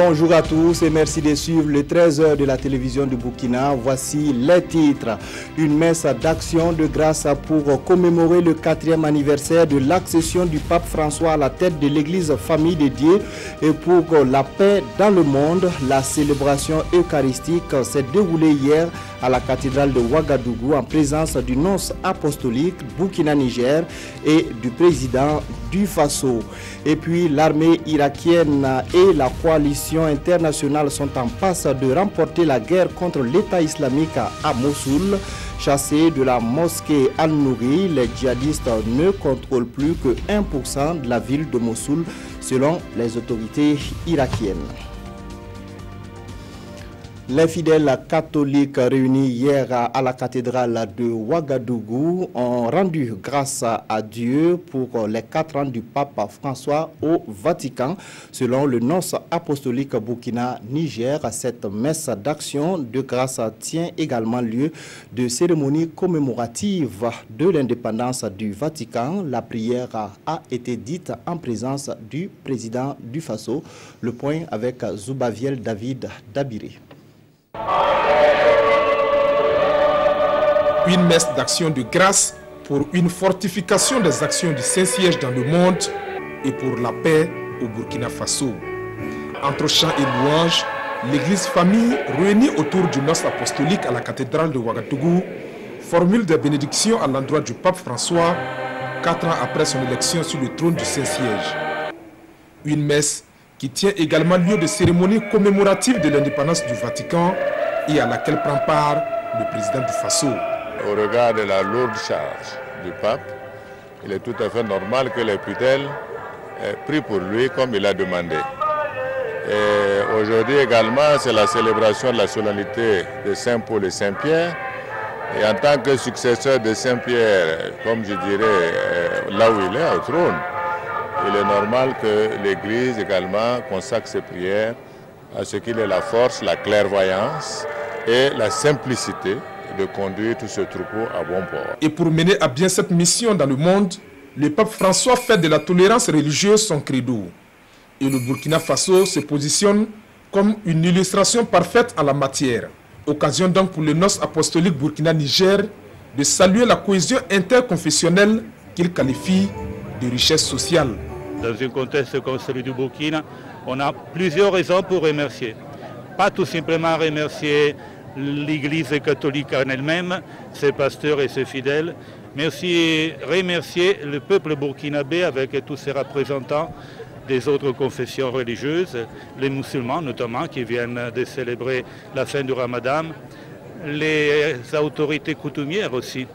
Bonjour à tous et merci de suivre le 13h de la télévision du Burkina. Voici les titres. Une messe d'action de grâce pour commémorer le 4e anniversaire de l'accession du pape François à la tête de l'église Famille de Dieu et pour la paix dans le monde. La célébration eucharistique s'est déroulée hier à la cathédrale de Ouagadougou en présence du nonce apostolique Burkina-Niger et du président du Faso. Et puis l'armée irakienne et la coalition internationale sont en passe de remporter la guerre contre l'État islamique à Mossoul. Chassés de la mosquée Al-Nouri, les djihadistes ne contrôlent plus que 1% de la ville de Mossoul selon les autorités irakiennes. Les fidèles catholiques réunis hier à la cathédrale de Ouagadougou ont rendu grâce à Dieu pour les 4 ans du pape François au Vatican. Selon le nonce apostolique Burkina-Niger, cette messe d'action de grâce tient également lieu de cérémonie commémorative de l'indépendance du Vatican. La prière a été dite en présence du président du Faso. Le point avec Zoubaviel David Dabiré. Une messe d'action de grâce pour une fortification des actions du Saint-Siège dans le monde et pour la paix au Burkina Faso. Entre chants et louanges, l'église famille réunie autour du nonce apostolique à la cathédrale de Ouagadougou formule des bénédictions à l'endroit du pape François 4 ans après son élection sur le trône du Saint-Siège. Une messe qui tient également lieu de cérémonie commémorative de l'indépendance du Vatican et à laquelle prend part le président du Faso. Au regard de la lourde charge du pape, il est tout à fait normal que les fidèles prient pour lui comme il a demandé. Aujourd'hui également, c'est la célébration de la solennité de Saint Paul et Saint Pierre. Et en tant que successeur de Saint Pierre, comme je dirais, là où il est, au trône, il est normal que l'Église également consacre ses prières à ce qu'il ait la force, la clairvoyance et la simplicité de conduire tout ce troupeau à bon port. Et pour mener à bien cette mission dans le monde, le pape François fait de la tolérance religieuse son credo. Et le Burkina Faso se positionne comme une illustration parfaite en la matière. Occasion donc pour le nonce apostolique Burkina-Niger de saluer la cohésion interconfessionnelle qu'il qualifie de richesse sociale. Dans un contexte comme celui du Burkina, on a plusieurs raisons pour remercier. Pas tout simplement remercier l'Église catholique en elle-même, ses pasteurs et ses fidèles, mais aussi remercier le peuple burkinabé avec tous ses représentants des autres confessions religieuses, les musulmans notamment qui viennent de célébrer la fin du Ramadan, les autorités coutumières aussi,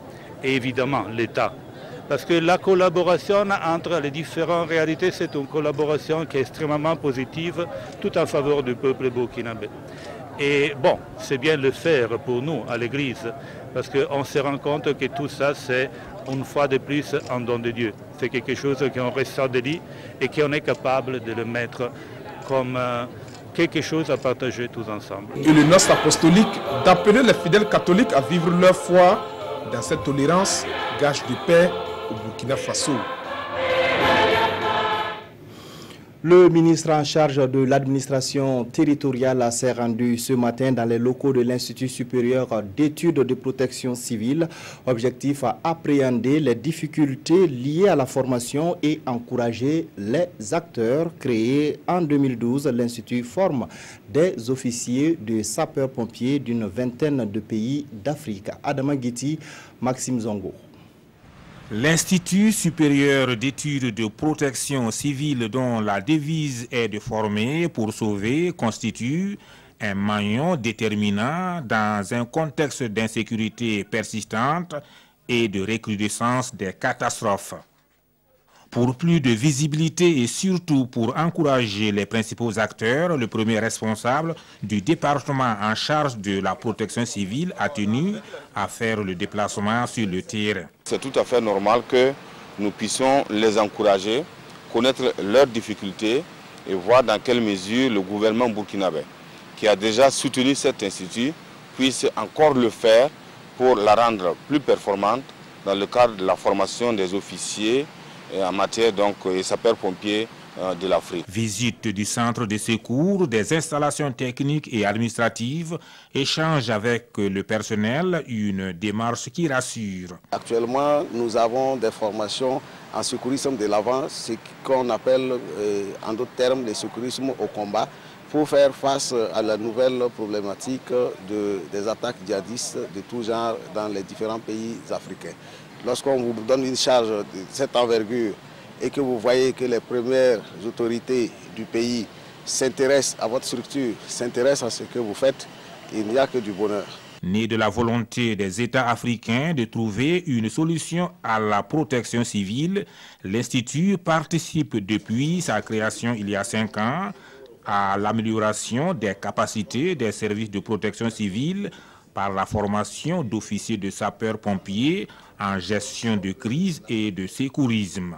et évidemment l'État. Parce que la collaboration entre les différentes réalités, c'est une collaboration qui est extrêmement positive, tout en faveur du peuple burkinabé. Et bon, c'est bien le faire pour nous à l'Église, parce qu'on se rend compte que tout ça, c'est une fois de plus un don de Dieu. C'est quelque chose qu'on ressent de lui et qu'on est capable de le mettre comme quelque chose à partager tous ensemble. Et le nonce apostolique d'appeler les fidèles catholiques à vivre leur foi dans cette tolérance, gage de paix au Burkina Faso. Le ministre en charge de l'administration territoriale s'est rendu ce matin dans les locaux de l'Institut supérieur d'études de protection civile. Objectif à appréhender les difficultés liées à la formation et encourager les acteurs. Créé en 2012, l'Institut forme des officiers de sapeurs-pompiers d'une vingtaine de pays d'Afrique. Adama Guiti, Maxime Zongo. L'Institut supérieur d'études de protection civile, dont la devise est de former pour sauver, constitue un maillon déterminant dans un contexte d'insécurité persistante et de recrudescence des catastrophes. Pour plus de visibilité et surtout pour encourager les principaux acteurs, le premier responsable du département en charge de la protection civile a tenu à faire le déplacement sur le terrain. C'est tout à fait normal que nous puissions les encourager, connaître leurs difficultés et voir dans quelle mesure le gouvernement burkinabé, qui a déjà soutenu cet institut, puisse encore le faire pour la rendre plus performante dans le cadre de la formation des officiers en matière donc sapeurs-pompiers de l'Afrique. Visite du centre de secours, des installations techniques et administratives, échange avec le personnel, une démarche qui rassure. Actuellement, nous avons des formations en secourisme de l'avant, ce qu'on appelle en d'autres termes le secourisme au combat, pour faire face à la nouvelle problématique des attaques djihadistes de tout genre dans les différents pays africains. Lorsqu'on vous donne une charge de cette envergure et que vous voyez que les premières autorités du pays s'intéressent à votre structure, s'intéressent à ce que vous faites, il n'y a que du bonheur. Né de la volonté des États africains de trouver une solution à la protection civile, l'Institut participe depuis sa création il y a 5 ans à l'amélioration des capacités des services de protection civile par la formation d'officiers de sapeurs-pompiers en gestion de crise et de secourisme.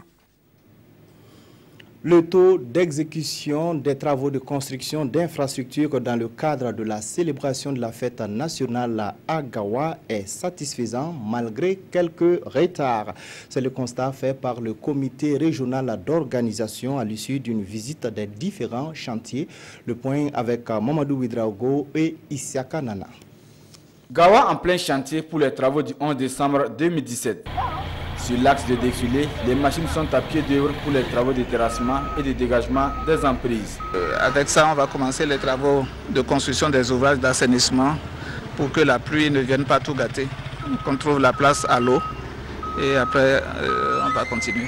Le taux d'exécution des travaux de construction d'infrastructures dans le cadre de la célébration de la fête nationale à Gawa est satisfaisant malgré quelques retards. C'est le constat fait par le comité régional d'organisation à l'issue d'une visite des différents chantiers. Le point avec Mamadou Ouedraogo et Isiaka Nana. Gawa en plein chantier pour les travaux du 11 décembre 2017. Sur l'axe de défilé, les machines sont à pied d'œuvre pour les travaux de terrassement et de dégagement des emprises. Avec ça, on va commencer les travaux de construction des ouvrages d'assainissement pour que la pluie ne vienne pas tout gâter, qu'on trouve la place à l'eau et après on va continuer.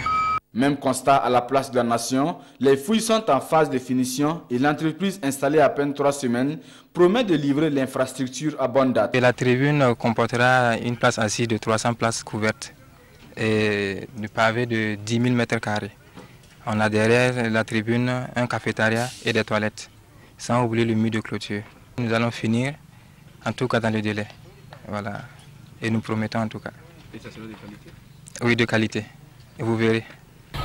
Même constat à la place de la Nation, les fouilles sont en phase de finition et l'entreprise installée à peine 3 semaines promet de livrer l'infrastructure à bonne date. Et la tribune comportera une place assise de 300 places couvertes et du pavé de 10 000 m². On a derrière la tribune un cafétéria et des toilettes, sans oublier le mur de clôture. Nous allons finir, en tout cas dans le délai. Voilà. Et nous promettons en tout cas. Et ça sera de qualité? Oui, de qualité. Et vous verrez.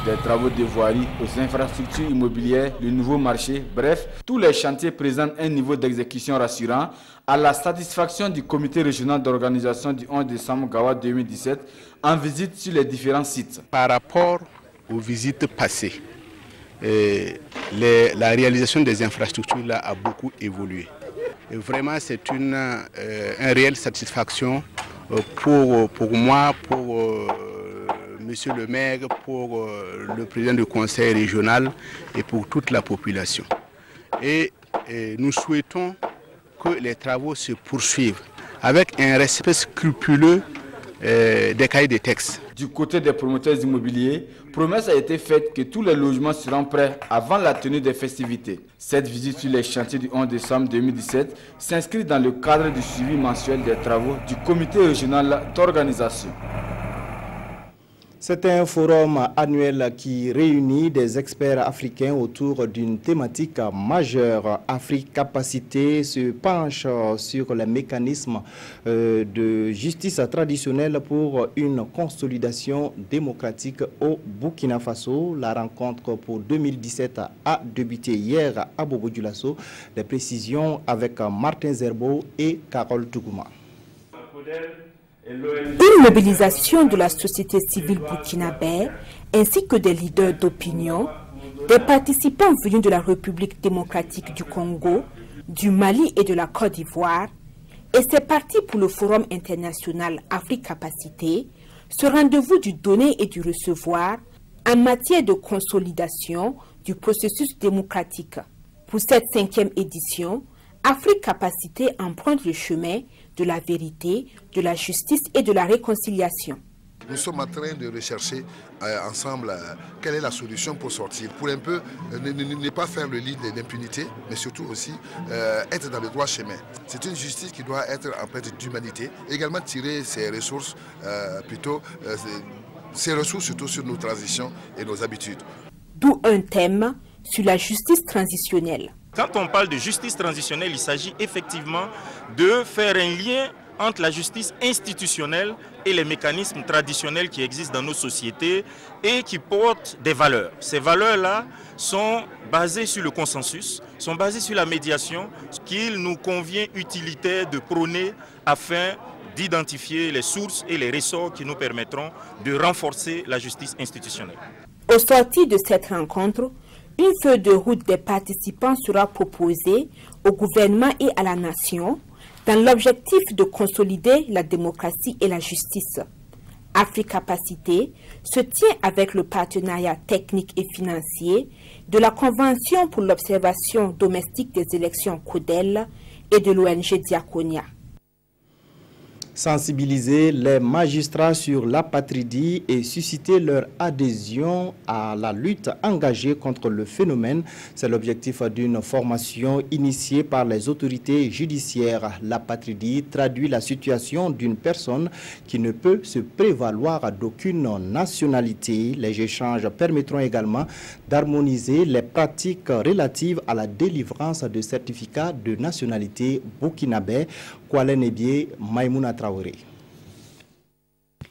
Des travaux de voirie aux infrastructures immobilières, le nouveau marché, bref, tous les chantiers présentent un niveau d'exécution rassurant à la satisfaction du comité régional d'organisation du 11 décembre Gawa 2017 en visite sur les différents sites. Par rapport aux visites passées, la réalisation des infrastructures là a beaucoup évolué. Et vraiment, c'est une réelle satisfaction pour moi, pour Monsieur le maire, pour le président du conseil régional et pour toute la population. Et nous souhaitons que les travaux se poursuivent avec un respect scrupuleux des cahiers des textes. Du côté des promoteurs immobiliers, promesse a été faite que tous les logements seront prêts avant la tenue des festivités. Cette visite sur les chantiers du 11 décembre 2017 s'inscrit dans le cadre du suivi mensuel des travaux du comité régional d'organisation. C'est un forum annuel qui réunit des experts africains autour d'une thématique majeure. Afrique Capacité se penche sur les mécanismes de justice traditionnelle pour une consolidation démocratique au Burkina Faso. La rencontre pour 2017 a débuté hier à Bobo-Dioulasso. Les précisions avec Martin Zerbo et Carole Tougouma. Une mobilisation de la société civile burkinabé ainsi que des leaders d'opinion, des participants venus de la République démocratique du Congo, du Mali et de la Côte d'Ivoire, et c'est parti pour le Forum international Afrique Capacité, ce rendez-vous du donner et du recevoir en matière de consolidation du processus démocratique. Pour cette 5e édition, Afrique Capacité emprunte le chemin de la vérité, de la justice et de la réconciliation. Nous sommes en train de rechercher ensemble quelle est la solution pour sortir, pour un peu ne pas faire le lit de l'impunité, mais surtout aussi être dans le droit chemin. C'est une justice qui doit être empreinte d'humanité, également tirer ses ressources, ses ressources surtout sur nos transitions et nos habitudes. D'où un thème sur la justice transitionnelle. Quand on parle de justice transitionnelle, il s'agit effectivement de faire un lien entre la justice institutionnelle et les mécanismes traditionnels qui existent dans nos sociétés et qui portent des valeurs. Ces valeurs-là sont basées sur le consensus, sont basées sur la médiation, qu'il nous convient utilitaire de prôner afin d'identifier les sources et les ressorts qui nous permettront de renforcer la justice institutionnelle. Au sortir de cette rencontre, Une feuille de route des participants sera proposée au gouvernement et à la nation dans l'objectif de consolider la démocratie et la justice. Africapacité se tient avec le partenariat technique et financier de la Convention pour l'observation domestique des élections CODEL et de l'ONG Diaconia. Sensibiliser les magistrats sur l'apatridie et susciter leur adhésion à la lutte engagée contre le phénomène. C'est l'objectif d'une formation initiée par les autorités judiciaires. L'apatridie traduit la situation d'une personne qui ne peut se prévaloir d'aucune nationalité. Les échanges permettront également d'harmoniser les pratiques relatives à la délivrance de certificats de nationalité burkinabé. Kwale Nebié, Maïmouna Traoré.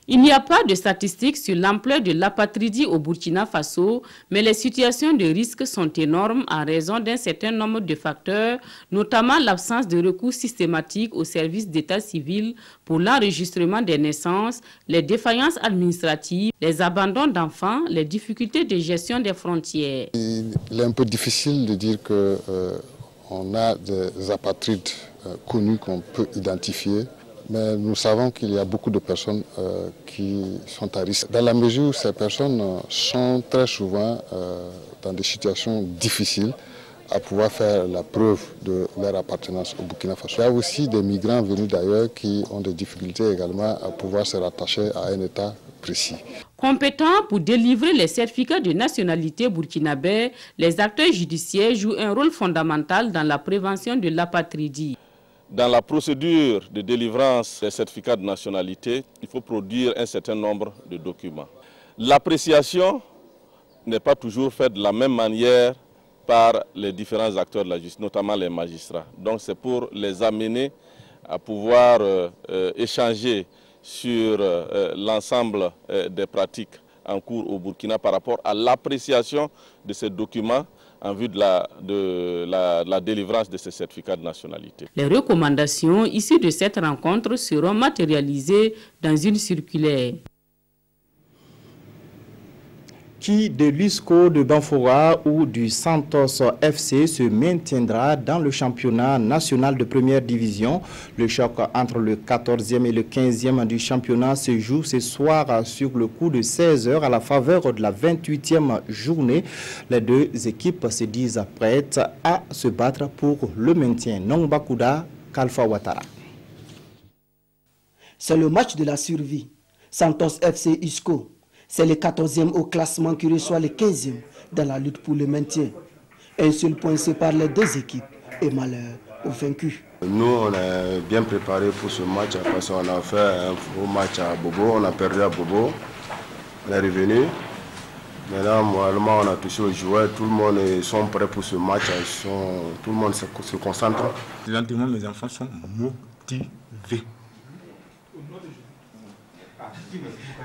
Il n'y a pas de statistiques sur l'ampleur de l'apatridie au Burkina Faso, mais les situations de risque sont énormes en raison d'un certain nombre de facteurs, notamment l'absence de recours systématique au service d'état civil pour l'enregistrement des naissances, les défaillances administratives, les abandons d'enfants, les difficultés de gestion des frontières. Il est un peu difficile de dire qu'on a des apatrides connus qu'on peut identifier. Mais nous savons qu'il y a beaucoup de personnes qui sont à risque. Dans la mesure où ces personnes sont très souvent dans des situations difficiles à pouvoir faire la preuve de leur appartenance au Burkina Faso. Il y a aussi des migrants venus d'ailleurs qui ont des difficultés également à pouvoir se rattacher à un État précis. Compétents pour délivrer les certificats de nationalité burkinabé, les acteurs judiciaires jouent un rôle fondamental dans la prévention de l'apatridie. Dans la procédure de délivrance des certificats de nationalité, il faut produire un certain nombre de documents. L'appréciation n'est pas toujours faite de la même manière par les différents acteurs de la justice, notamment les magistrats. Donc c'est pour les amener à pouvoir échanger sur l'ensemble des pratiques en cours au Burkina par rapport à l'appréciation de ces documents en vue de la délivrance de ces certificats de nationalité. Les recommandations issues de cette rencontre seront matérialisées dans une circulaire. Qui de l'USCO de Banfora ou du Santos FC se maintiendra dans le championnat national de première division. Le choc entre le 14e et le 15e du championnat se joue ce soir sur le coup de 16h à la faveur de la 28e journée. Les deux équipes se disent prêtes à se battre pour le maintien. Nongbakuda, Kalfa Ouattara. C'est le match de la survie. Santos FC USCO. C'est le 14e au classement qui reçoit le 15e dans la lutte pour le maintien. Un seul point sépare les deux équipes et malheur aux vaincus. Nous, on est bien préparés pour ce match parce qu'on a fait un gros match à Bobo, on a perdu à Bobo, on est revenu. Maintenant, moralement, on a touché aux joueurs, tout le monde est prêt pour ce match, tout le monde se concentre. Lentement, mes enfants sont motivés.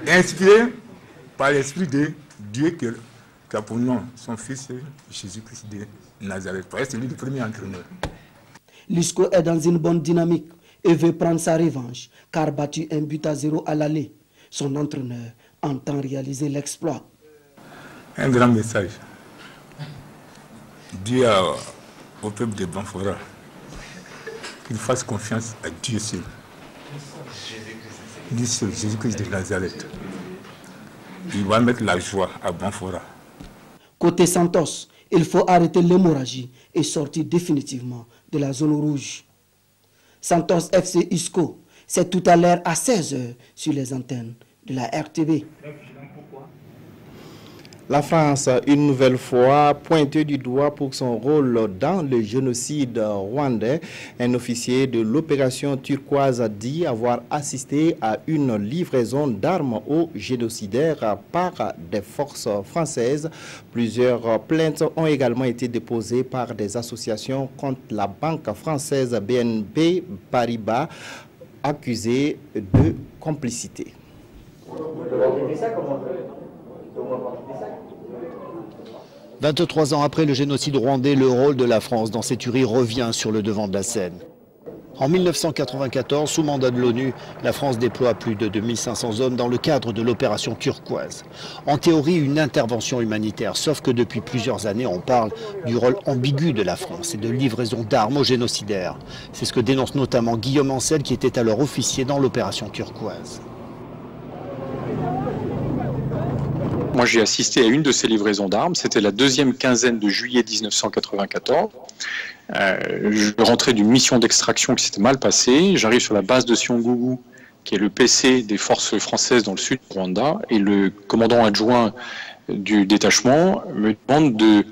Inspirés par l'Esprit de Dieu qui a pour nom son Fils Jésus-Christ de Nazareth. C'est lui le premier entraîneur. L'USCO est dans une bonne dynamique et veut prendre sa revanche, car battu 1-0 à l'aller. Son entraîneur entend réaliser l'exploit. Un grand message. Dieu au peuple de Banfora qu'il fasse confiance à Dieu seul. Dieu seul, Jésus-Christ de Nazareth. Il va mettre la joie à Banfora. Côté Santos, il faut arrêter l'hémorragie et sortir définitivement de la zone rouge. Santos FC USCO, c'est tout à l'heure à 16h sur les antennes de la RTB. La France, une nouvelle fois, pointée du doigt pour son rôle dans le génocide rwandais. Un officier de l'opération turquoise a dit avoir assisté à une livraison d'armes aux génocidaires par des forces françaises. Plusieurs plaintes ont également été déposées par des associations contre la banque française BNP Paribas, accusée de complicité. 23 ans après le génocide rwandais, le rôle de la France dans ces tueries revient sur le devant de la scène. En 1994, sous mandat de l'ONU, la France déploie plus de 2500 hommes dans le cadre de l'opération turquoise. En théorie, une intervention humanitaire, sauf que depuis plusieurs années, on parle du rôle ambigu de la France et de livraison d'armes aux génocidaires. C'est ce que dénonce notamment Guillaume Ancel, qui était alors officier dans l'opération turquoise. Moi, j'ai assisté à une de ces livraisons d'armes. C'était la deuxième quinzaine de juillet 1994. Je rentrais d'une mission d'extraction qui s'était mal passée. J'arrive sur la base de Siongougou, qui est le PC des forces françaises dans le sud du Rwanda, et le commandant adjoint du détachement me demande de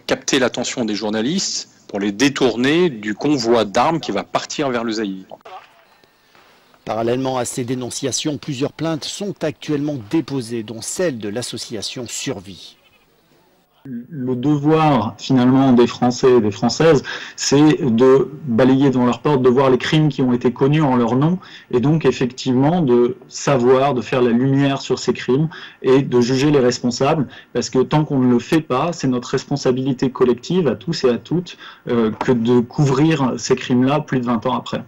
capter l'attention des journalistes pour les détourner du convoi d'armes qui va partir vers le Zaïre. Parallèlement à ces dénonciations, plusieurs plaintes sont actuellement déposées, dont celle de l'association Survie. Le devoir finalement des Français et des Françaises, c'est de balayer devant leur porte, de voir les crimes qui ont été connus en leur nom, et donc effectivement de savoir, de faire la lumière sur ces crimes et de juger les responsables, parce que tant qu'on ne le fait pas, c'est notre responsabilité collective à tous et à toutes que de couvrir ces crimes-là plus de 20 ans après.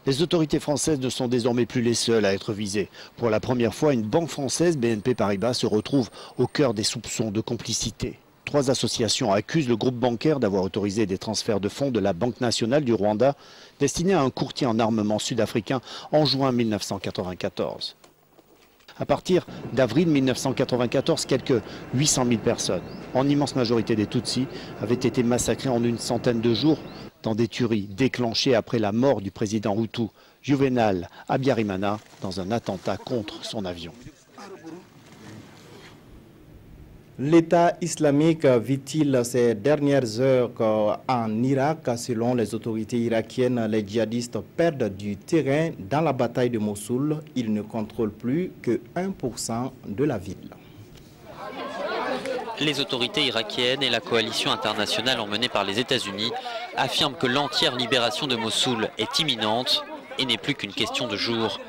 Les autorités françaises ne sont désormais plus les seules à être visées. Pour la première fois, une banque française, BNP Paribas, se retrouve au cœur des soupçons de complicité. 3 associations accusent le groupe bancaire d'avoir autorisé des transferts de fonds de la Banque nationale du Rwanda destinés à un courtier en armement sud-africain en juin 1994. À partir d'avril 1994, quelques 800 000 personnes, en immense majorité des Tutsis, avaient été massacrées en une centaine de jours dans des tueries déclenchées après la mort du président Hutu Juvenal Habyarimana dans un attentat contre son avion. L'État islamique vit-il ces dernières heures en Irak? Selon les autorités irakiennes, les djihadistes perdent du terrain dans la bataille de Mossoul. Ils ne contrôlent plus que 1% de la ville. Les autorités irakiennes et la coalition internationale emmenée par les États-Unis affirment que l'entière libération de Mossoul est imminente et n'est plus qu'une question de jours.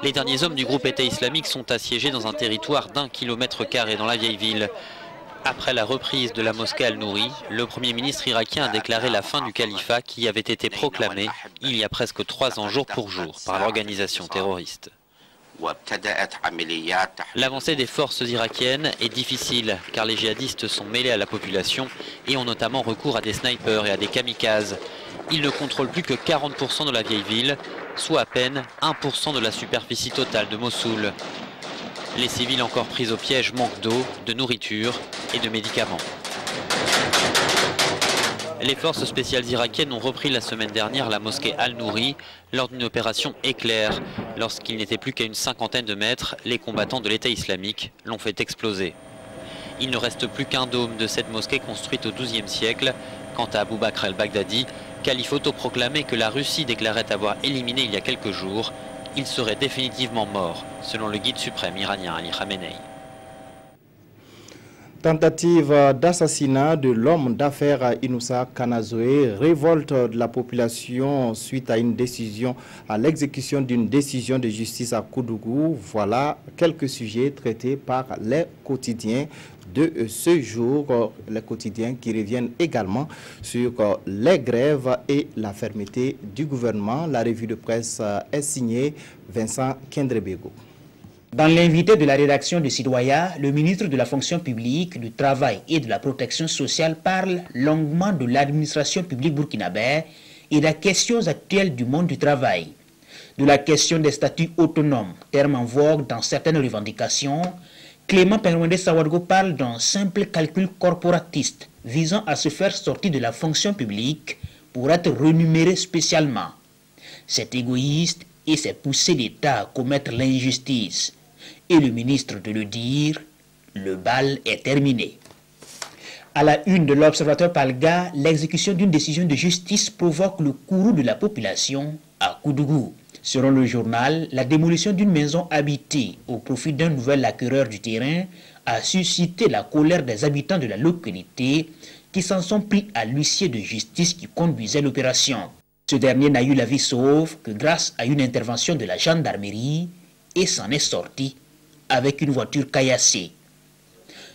Les derniers hommes du groupe État islamique sont assiégés dans un territoire d'1 km² dans la vieille ville. Après la reprise de la mosquée Al-Nouri, le Premier ministre irakien a déclaré la fin du califat qui avait été proclamé il y a presque 3 ans jour pour jour par l'organisation terroriste. L'avancée des forces irakiennes est difficile car les djihadistes sont mêlés à la population et ont notamment recours à des snipers et à des kamikazes. Ils ne contrôlent plus que 40% de la vieille ville, soit à peine 1% de la superficie totale de Mossoul. Les civils encore pris au piège manquent d'eau, de nourriture et de médicaments. Les forces spéciales irakiennes ont repris la semaine dernière la mosquée Al-Nouri lors d'une opération éclair. Lorsqu'il n'était plus qu'à une 50aine de mètres, les combattants de l'État islamique l'ont fait exploser. Il ne reste plus qu'un dôme de cette mosquée construite au XIIe siècle. Quant à Abou Bakr el-Baghdadi, calife autoproclamé que la Russie déclarait avoir éliminé il y a quelques jours, il serait définitivement mort, selon le guide suprême iranien Ali Khamenei. Tentative d'assassinat de l'homme d'affaires Inoussa Kanazoé, révolte de la population suite à une décision, à l'exécution d'une décision de justice à Koudougou. Voilà quelques sujets traités par les quotidiens de ce jour, les quotidiens qui reviennent également sur les grèves et la fermeté du gouvernement. La revue de presse est signée Vincent Kendrebego. Dans l'invité de la rédaction de Citoya, le ministre de la fonction publique, du travail et de la protection sociale parle longuement de l'administration publique burkinabé et des questions actuelles du monde du travail. De la question des statuts autonomes, terme en vogue dans certaines revendications, Clément Penwende Sawadgo parle d'un simple calcul corporatiste visant à se faire sortir de la fonction publique pour être rémunéré spécialement. C'est égoïste et c'est pousser l'État à commettre l'injustice. Et le ministre de le dire, le bal est terminé. À la une de l'Observateur Palga, l'exécution d'une décision de justice provoque le courroux de la population à Koudougou. Selon le journal, la démolition d'une maison habitée au profit d'un nouvel acquéreur du terrain a suscité la colère des habitants de la localité qui s'en sont pris à l'huissier de justice qui conduisait l'opération. Ce dernier n'a eu la vie sauve que grâce à une intervention de la gendarmerie et s'en est sorti avec une voiture caillassée.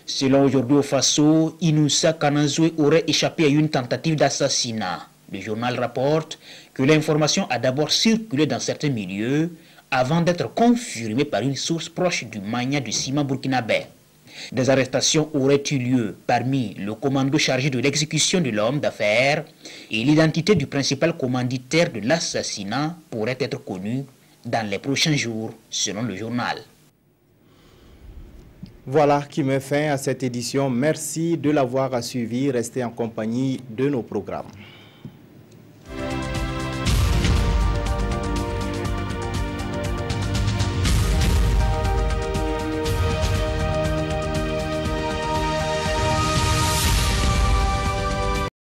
Selon Aujourd'hui au Faso, Inoussa Kanazoué aurait échappé à une tentative d'assassinat. Le journal rapporte que l'information a d'abord circulé dans certains milieux avant d'être confirmée par une source proche du magnat du ciment burkinabé. Des arrestations auraient eu lieu parmi le commando chargé de l'exécution de l'homme d'affaires et l'identité du principal commanditaire de l'assassinat pourrait être connue dans les prochains jours, selon le journal. Voilà qui met fin à cette édition. Merci de l'avoir suivi. Restez en compagnie de nos programmes.